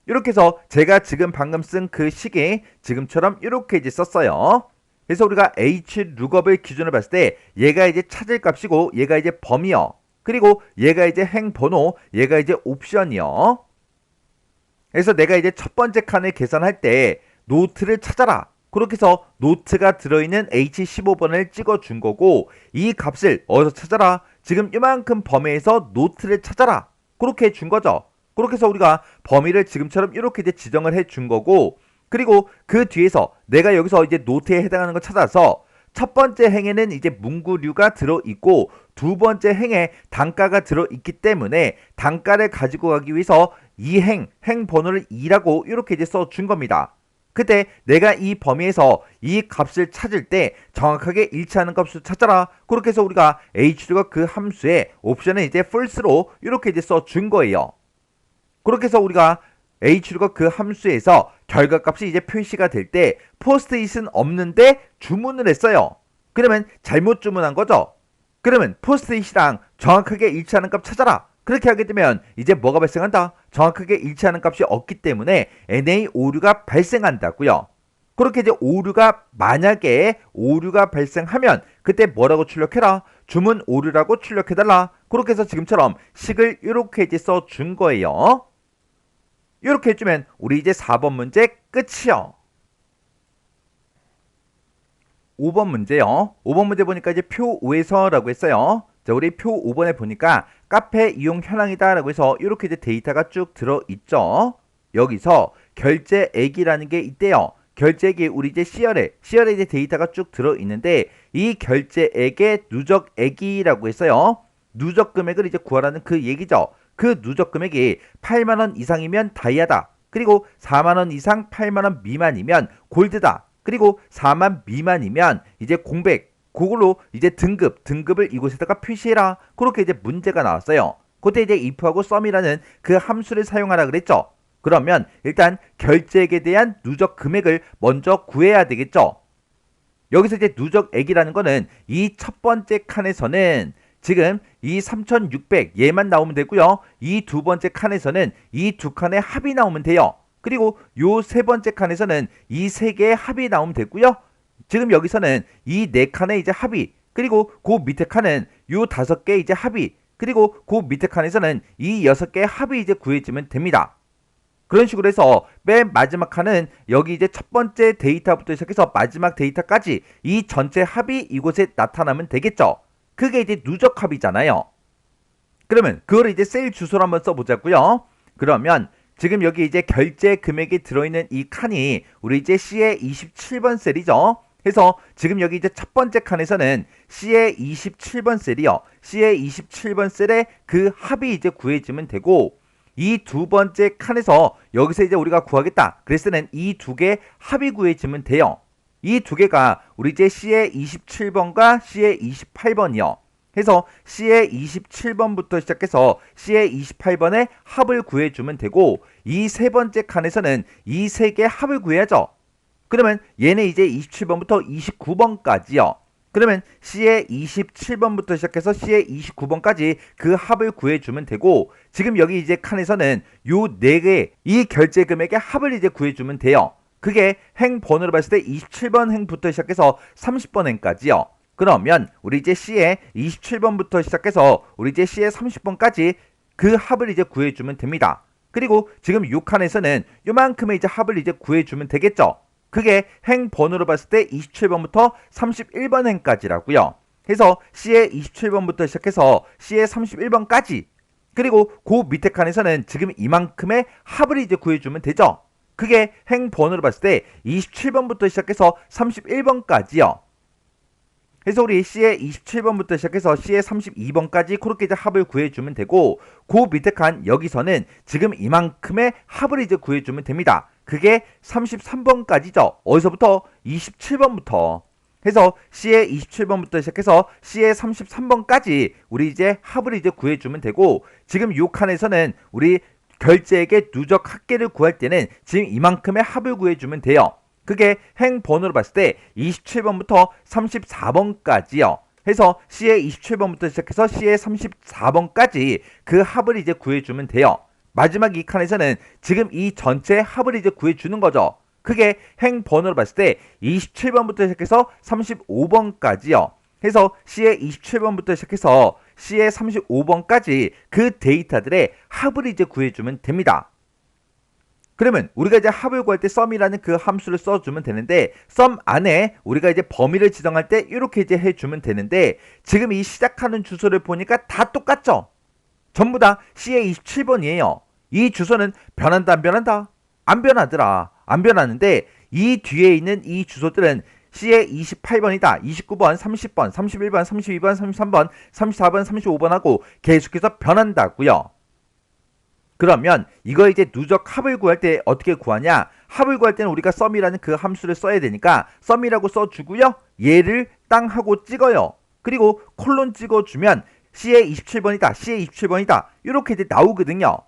이렇게 해서 제가 지금 방금 쓴 그 식이 지금처럼 이렇게 이제 썼어요. 그래서 우리가 hlookup을 기준으로 봤을 때 얘가 이제 찾을 값이고 얘가 이제 범위요. 그리고 얘가 이제 행번호, 얘가 이제 옵션이요. 그래서 내가 이제 첫 번째 칸을 계산할 때 노트를 찾아라. 그렇게 해서 노트가 들어있는 H15번을 찍어준 거고 이 값을 어디서 찾아라? 지금 이만큼 범위에서 노트를 찾아라. 그렇게 해준 거죠. 그렇게 해서 우리가 범위를 지금처럼 이렇게 이제 지정을 해준 거고 그리고 그 뒤에서 내가 여기서 이제 노트에 해당하는 걸 찾아서 첫 번째 행에는 이제 문구류가 들어있고 두 번째 행에 단가가 들어있기 때문에 단가를 가지고 가기 위해서 이 행 번호를 2라고 이렇게 이제 써준 겁니다. 그때 내가 이 범위에서 이 값을 찾을 때 정확하게 일치하는 값을 찾아라. 그렇게 해서 우리가 h가 그 함수에 옵션을 이제 false로 이렇게 이제 써준 거예요. 그렇게 해서 우리가 h가 그 함수에서 결과값이 이제 표시가 될 때 포스트잇은 없는데 주문을 했어요. 그러면 잘못 주문한 거죠. 그러면 포스트잇이랑 정확하게 일치하는 값 찾아라. 그렇게 하게 되면 이제 뭐가 발생한다? 정확하게 일치하는 값이 없기 때문에 NA 오류가 발생한다고요. 그렇게 이제 만약에 오류가 발생하면 그때 뭐라고 출력해라? 주문 오류라고 출력해달라. 그렇게 해서 지금처럼 식을 이렇게 이제 써준 거예요. 이렇게 해주면 우리 이제 4번 문제 끝이요. 5번 문제요. 5번 문제 보니까 이제 표 5에서라고 했어요. 자, 우리 표 5번에 보니까 카페 이용 현황이다 라고 해서 이렇게 이제 데이터가 쭉 들어있죠. 여기서 결제액이라는 게 있대요. 결제액이 우리 이제 C열에 이제 데이터가 쭉 들어있는데 이 결제액의 누적액이라고 했어요. 누적 금액을 이제 구하라는 그 얘기죠. 그 누적 금액이 8만원 이상이면 다이아다. 그리고 4만원 이상 8만원 미만이면 골드다. 그리고 4만 미만이면 이제 공백. 그걸로 이제 등급을 이곳에다가 표시해라. 그렇게 이제 문제가 나왔어요. 그때 이제 if하고 sum이라는 그 함수를 사용하라 그랬죠. 그러면 일단 결제액에 대한 누적 금액을 먼저 구해야 되겠죠. 여기서 이제 누적액이라는 거는 이 첫 번째 칸에서는 지금 이 3600 얘만 나오면 되고요. 이 두 번째 칸에서는 이 두 칸의 합이 나오면 돼요. 그리고 요 세 번째 칸에서는 이 세 개의 합이 나오면 되고요. 지금 여기서는 이 네 칸의 이제 합이 그리고 그 밑에 칸은 요 다섯 개의 이제 합이 그리고 그 밑에 칸에서는 이 여섯 개의 합이 이제 구해지면 됩니다. 그런 식으로 해서 맨 마지막 칸은 여기 이제 첫 번째 데이터부터 시작해서 마지막 데이터까지 이 전체 합이 이곳에 나타나면 되겠죠. 그게 이제 누적합이잖아요. 그러면 그거를 이제 셀 주소로 한번 써보자고요. 그러면 지금 여기 이제 결제 금액이 들어있는 이 칸이 우리 이제 C의 27번 셀이죠. 그래서 지금 여기 이제 첫 번째 칸에서는 C의 27번 셀이요. C의 27번 셀에 그 합이 이제 구해지면 되고 이 두 번째 칸에서 여기서 이제 우리가 구하겠다. 그랬을 때는 이 두 개의 합이 구해지면 돼요. 이 두 개가 우리 이제 C의 27번과 C의 28번이요. 해서 C의 27번부터 시작해서 C의 28번의 합을 구해주면 되고 이 세 번째 칸에서는 이 세 개의 합을 구해야죠. 그러면 얘네 이제 27번부터 29번까지요. 그러면 C의 27번부터 시작해서 C의 29번까지 그 합을 구해주면 되고 지금 여기 이제 칸에서는 요 네 개 이 결제 금액의 합을 이제 구해주면 돼요. 그게 행 번호로 봤을 때 27번 행부터 시작해서 30번 행까지요. 그러면 우리 이제 C의 27번부터 시작해서 우리 이제 C의 30번까지 그 합을 이제 구해주면 됩니다. 그리고 지금 요 칸에서는 요만큼의 이제 합을 이제 구해주면 되겠죠. 그게 행 번호로 봤을 때 27번부터 31번 행까지라고요. 해서 C의 27번부터 시작해서 C의 31번까지 그리고 그 밑에 칸에서는 지금 이만큼의 합을 이제 구해주면 되죠. 그게 행 번호로 봤을 때 27번부터 시작해서 31번까지요. 그래서 우리 C의 27번부터 시작해서 C의 32번까지 그렇게 이제 합을 구해주면 되고 그 밑에 칸 여기서는 지금 이만큼의 합을 이제 구해주면 됩니다. 그게 33번까지죠. 어디서부터? 27번부터. 해서 C의 27번부터 시작해서 C의 33번까지 우리 이제 합을 이제 구해주면 되고 지금 요 칸에서는 우리 결제액의 누적 합계를 구할 때는 지금 이만큼의 합을 구해주면 돼요. 그게 행 번호로 봤을 때 27번부터 34번까지요. 해서 C의 27번부터 시작해서 C의 34번까지 그 합을 이제 구해주면 돼요. 마지막 이 칸에서는 지금 이 전체 합을 이제 구해주는 거죠. 그게 행 번호로 봤을 때 27번부터 시작해서 35번까지요. 해서 C의 27번부터 시작해서 C의 35번까지 그 데이터들의 합을 이제 구해주면 됩니다. 그러면 우리가 이제 합을 구할 때 썸이라는 그 함수를 써주면 되는데 썸 안에 우리가 이제 범위를 지정할 때 이렇게 이제 해주면 되는데 지금 이 시작하는 주소를 보니까 다 똑같죠? 전부 다 C의 27번이에요. 이 주소는 변한다 안 변한다? 안 변하더라. 안 변하는데 이 뒤에 있는 이 주소들은 C의 28번이다, 29번, 30번, 31번, 32번, 33번, 34번, 35번하고 계속해서 변한다고요. 그러면 이거 이제 누적 합을 구할 때 어떻게 구하냐? 합을 구할 때는 우리가 썸이라는 그 함수를 써야 되니까 썸이라고 써주고요. 얘를 땅 하고 찍어요. 그리고 콜론 찍어주면 C의 27번이다, C의 27번이다 이렇게 이제 나오거든요.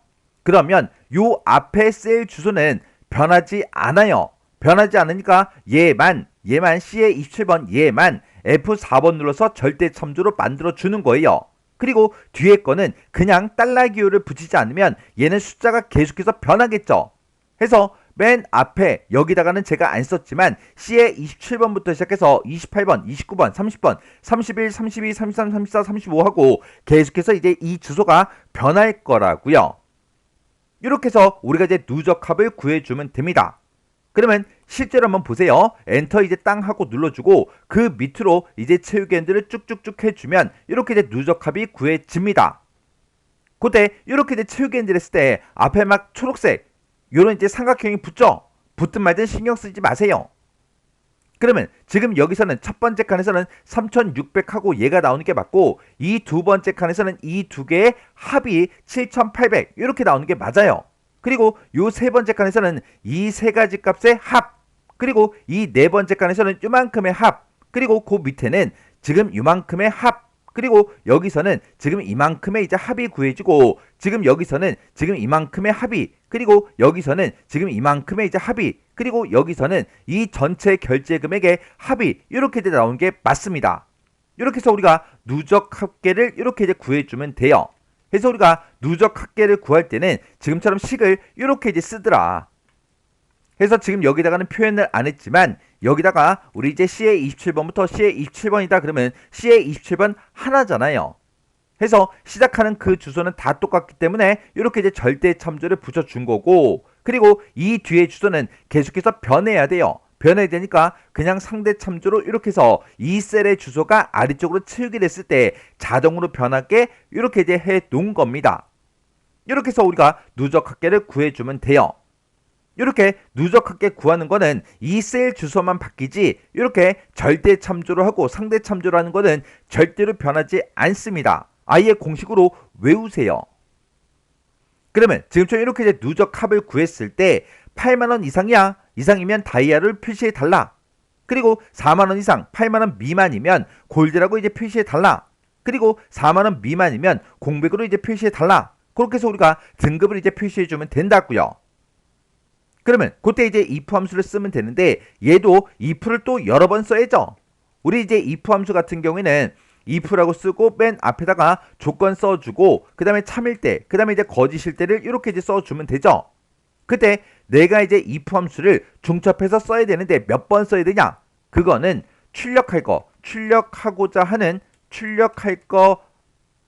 그러면 요 앞에 셀 주소는 변하지 않아요. 변하지 않으니까 얘만 C의 27번 얘만 F4번 눌러서 절대 참조로 만들어주는 거예요. 그리고 뒤에 거는 그냥 달러 기호를 붙이지 않으면 얘는 숫자가 계속해서 변하겠죠. 해서 맨 앞에 여기다가는 제가 안 썼지만 C의 27번부터 시작해서 28번, 29번, 30번, 31, 32, 33, 34, 35 하고 계속해서 이제 이 주소가 변할 거라고요. 이렇게 해서 우리가 이제 누적합을 구해주면 됩니다. 그러면 실제로 한번 보세요. 엔터 이제 땅 하고 눌러주고 그 밑으로 이제 채우기 핸들을 쭉쭉쭉 해주면 이렇게 이제 누적합이 구해집니다. 그때 이렇게 이제 채우기 핸들 했을 때 앞에 막 초록색 요런 이제 삼각형이 붙죠? 붙든 말든 신경 쓰지 마세요. 그러면 지금 여기서는 첫 번째 칸에서는 3600하고 얘가 나오는 게 맞고 이 두 번째 칸에서는 이 두 개의 합이 7800 이렇게 나오는 게 맞아요. 그리고 요 세 번째 칸에서는 이 세 가지 값의 합, 그리고 이 네 번째 칸에서는 요만큼의 합, 그리고 그 밑에는 지금 요만큼의 합, 그리고 여기서는 지금 이만큼의 이제 합이 구해지고 지금 여기서는 지금 이만큼의 합이, 그리고 여기서는 지금 이만큼의 이제 합이, 그리고 여기서는 이 전체 결제 금액의 합이 이렇게 이제 나오는 게 맞습니다. 이렇게 해서 우리가 누적 합계를 이렇게 이제 구해주면 돼요. 그래서 우리가 누적 합계를 구할 때는 지금처럼 식을 이렇게 이제 쓰더라. 그래서 지금 여기다가는 표현을 안 했지만 여기다가 우리 이제 C의 27번부터 C의 27번이다 그러면 C의 27번 하나잖아요. 해서 시작하는 그 주소는 다 똑같기 때문에 이렇게 이제 절대 참조를 붙여준 거고, 그리고 이 뒤에 주소는 계속해서 변해야 돼요. 변해야 되니까 그냥 상대 참조로 이렇게 해서 이 셀의 주소가 아래쪽으로 치우게 됐을 때 자동으로 변하게 이렇게 이제 해 놓은 겁니다. 이렇게 해서 우리가 누적 합계를 구해주면 돼요. 이렇게 누적 합계 구하는 거는 이 셀 주소만 바뀌지 이렇게 절대 참조로 하고 상대 참조로 하는 거는 절대로 변하지 않습니다. 아예 공식으로 외우세요. 그러면 지금처럼 이렇게 이제 누적 합을 구했을 때 8만원 이상이면 다이아를 표시해 달라. 그리고 4만원 이상 8만원 미만이면 골드라고 이제 표시해 달라. 그리고 4만원 미만이면 공백으로 이제 표시해 달라. 그렇게 해서 우리가 등급을 이제 표시해 주면 된다고요. 그러면 그때 이제 if 함수를 쓰면 되는데 얘도 if를 또 여러 번 써야죠. 우리 이제 if 함수 같은 경우에는 if라고 쓰고 맨 앞에다가 조건 써주고 그 다음에 참일 때, 그 다음에 이제 거짓일 때를 이렇게 이제 써주면 되죠. 그때 내가 이제 if 함수를 중첩해서 써야 되는데 몇 번 써야 되냐? 그거는 출력할 거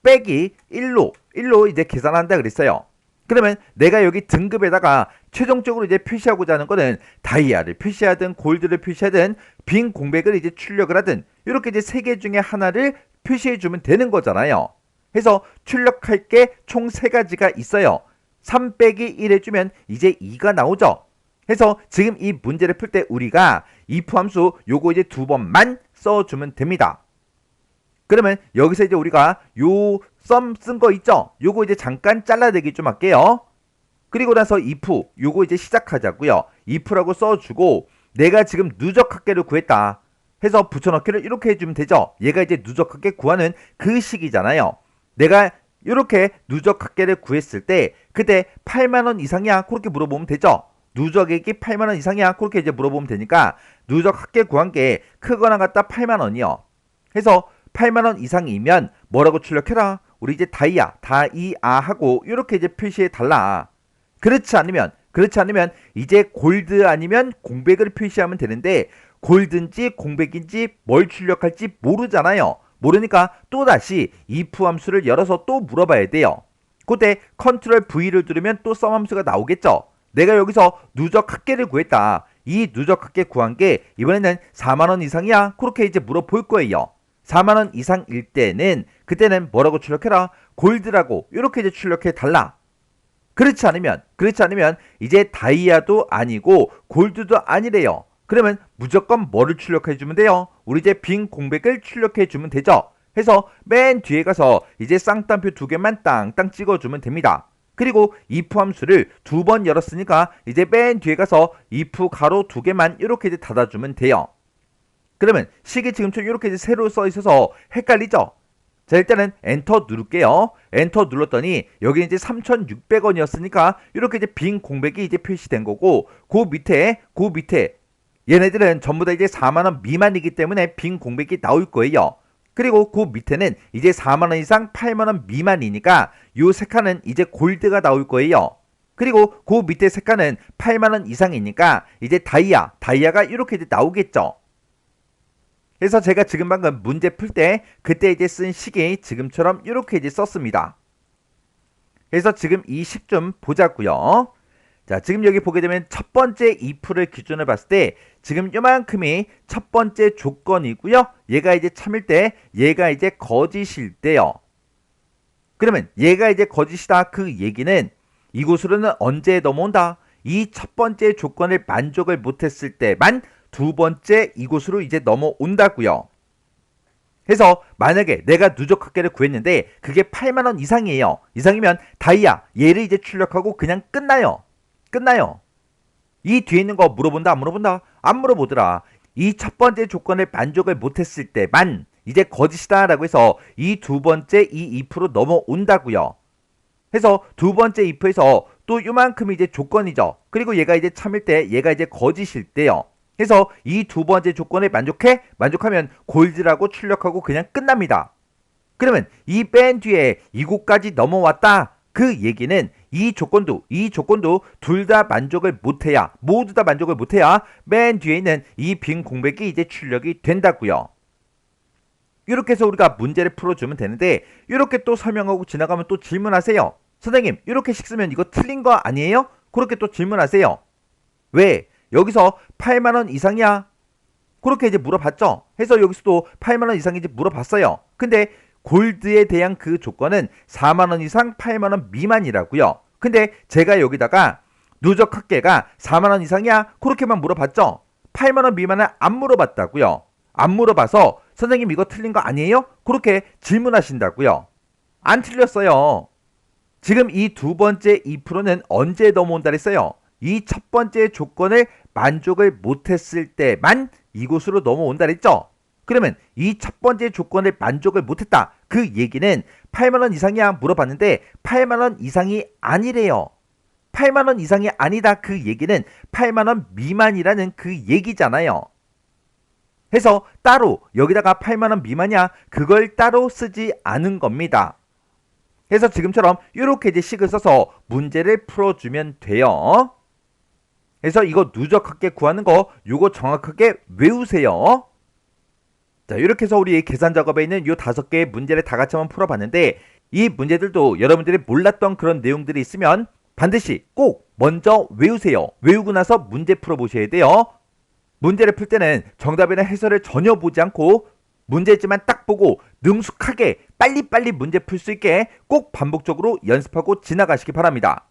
빼기 1로 이제 계산한다 그랬어요. 그러면 내가 여기 등급에다가 최종적으로 이제 표시하고자 하는 거는 다이아를 표시하든 골드를 표시하든 빈 공백을 이제 출력을 하든 이렇게 이제 세 개 중에 하나를 표시해 주면 되는 거잖아요. 그래서 출력할 게 총 세 가지가 있어요. 3 빼기 1 해주면 이제 2가 나오죠. 그래서 지금 이 문제를 풀 때 우리가 if 함수 요거 이제 두 번만 써주면 됩니다. 그러면 여기서 이제 우리가 요 썸 쓴 거 있죠? 요거 이제 잠깐 잘라내기 좀 할게요. 그리고 나서 if 요거 이제 시작하자고요. if라고 써주고 내가 지금 누적 합계를 구했다 해서 붙여넣기를 이렇게 해주면 되죠. 얘가 이제 누적 합계 구하는 그 식이잖아요. 내가 이렇게 누적 합계를 구했을 때 그때 8만원 이상이야 그렇게 물어보면 되죠. 누적액이 8만원 이상이야 그렇게 이제 물어보면 되니까 누적 합계 구한 게 크거나 같다 8만원이요. 해서 8만원 이상이면 뭐라고 출력해라? 우리 이제 다이아 하고 이렇게 이제 표시해 달라. 그렇지 않으면 이제 골드 아니면 공백을 표시하면 되는데 골드인지 공백인지 뭘 출력할지 모르잖아요. 모르니까 또다시 if 함수를 열어서 또 물어봐야 돼요. 그때 컨트롤 V를 누르면 또 썸 함수가 나오겠죠. 내가 여기서 누적 합계를 구했다. 이 누적 합계 구한 게 이번에는 4만원 이상이야? 그렇게 이제 물어볼 거예요. 4만원 이상일 때는 그때는 뭐라고 출력해라? 골드라고 이렇게 이제 출력해 달라. 그렇지 않으면 이제 다이아도 아니고 골드도 아니래요. 그러면 무조건 뭐를 출력해 주면 돼요? 우리 이제 빈 공백을 출력해 주면 되죠. 해서 맨 뒤에 가서 이제 쌍따옴표 2개만 땅땅 찍어주면 됩니다. 그리고 if 함수를 2번 열었으니까 이제 맨 뒤에 가서 if 가로 2개만 이렇게 이제 닫아주면 돼요. 그러면 식이 지금처럼 이렇게 이제 새로 써 있어서 헷갈리죠? 자, 일단은 엔터 누를게요. 엔터 눌렀더니 여기 이제 3,600원이었으니까 이렇게 이제 빈 공백이 이제 표시된 거고, 그 밑에 얘네들은 전부 다 이제 4만원 미만이기 때문에 빈 공백이 나올 거예요. 그리고 그 밑에는 이제 4만원 이상 8만원 미만이니까 요 세 칸은 이제 골드가 나올 거예요. 그리고 그 밑에 세 칸은 8만원 이상이니까 이제 다이아가 이렇게 이제 나오겠죠. 그래서 제가 지금 방금 문제 풀 때 그때 이제 쓴 식이 지금처럼 이렇게 이제 썼습니다. 그래서 지금 이 식 좀 보자고요. 자, 지금 여기 보게 되면 첫 번째 if를 기준으로 봤을 때 지금 요만큼이 첫 번째 조건이고요. 얘가 이제 참일 때, 얘가 이제 거짓일 때요. 그러면 얘가 이제 거짓이다. 그 얘기는 이곳으로는 언제 넘어온다? 이 첫 번째 조건을 만족을 못했을 때만 두 번째 이곳으로 이제 넘어온다고요. 그래서 만약에 내가 누적 합계를 구했는데 그게 8만원 이상이에요. 이상이면 다이아 얘를 이제 출력하고 그냥 끝나요. 이 뒤에 있는 거 물어본다 안 물어본다? 안 물어보더라. 이 첫 번째 조건을 만족을 못했을 때만 이제 거짓이다 라고 해서 이 두 번째 이 if로 넘어온다고요. 해서 두 번째 if에서 또 요만큼이 이제 조건이죠. 그리고 얘가 이제 참일 때 얘가 이제 거짓일 때요. 그래서 이 두 번째 조건에 만족하면 골드라고 출력하고 그냥 끝납니다. 그러면 이 맨 뒤에 이곳까지 넘어왔다. 그 얘기는 이 조건도 둘 다 만족을 못해야, 모두 다 만족을 못해야 맨 뒤에 있는 이 빈 공백이 이제 출력이 된다고요. 이렇게 해서 우리가 문제를 풀어주면 되는데, 이렇게 또 설명하고 지나가면 또 질문하세요. 선생님, 이렇게 식 쓰면 이거 틀린 거 아니에요? 그렇게 또 질문하세요. 왜? 여기서 8만원 이상이야? 그렇게 이제 물어봤죠. 해서 여기서도 8만원 이상인지 물어봤어요. 근데 골드에 대한 그 조건은 4만원 이상 8만원 미만이라고요. 근데 제가 여기다가 누적 합계가 4만원 이상이야? 그렇게만 물어봤죠. 8만원 미만은 안 물어봤다고요. 안 물어봐서 선생님 이거 틀린 거 아니에요? 그렇게 질문하신다고요. 안 틀렸어요. 지금 이 두 번째 2%는 언제 넘어온다 그랬어요? 이 첫 번째 조건을 만족을 못했을 때만 이곳으로 넘어온다 그랬죠? 그러면 이 첫 번째 조건을 만족을 못했다. 그 얘기는 8만원 이상이야 물어봤는데 8만원 이상이 아니래요. 8만원 이상이 아니다. 그 얘기는 8만원 미만이라는 그 얘기잖아요. 해서 따로 여기다가 8만원 미만이야 그걸 따로 쓰지 않은 겁니다. 그래서 지금처럼 이렇게 이제 식을 써서 문제를 풀어주면 돼요. 그래서 이거 누적 합계 구하는 거 요거 정확하게 외우세요. 자, 이렇게 해서 우리 계산 작업에 있는 요 5개의 문제를 다 같이 한번 풀어봤는데, 이 문제들도 여러분들이 몰랐던 그런 내용들이 있으면 반드시 꼭 먼저 외우세요. 외우고 나서 문제 풀어보셔야 돼요. 문제를 풀 때는 정답이나 해설을 전혀 보지 않고 문제지만 딱 보고 능숙하게 빨리빨리 문제 풀 수 있게 꼭 반복적으로 연습하고 지나가시기 바랍니다.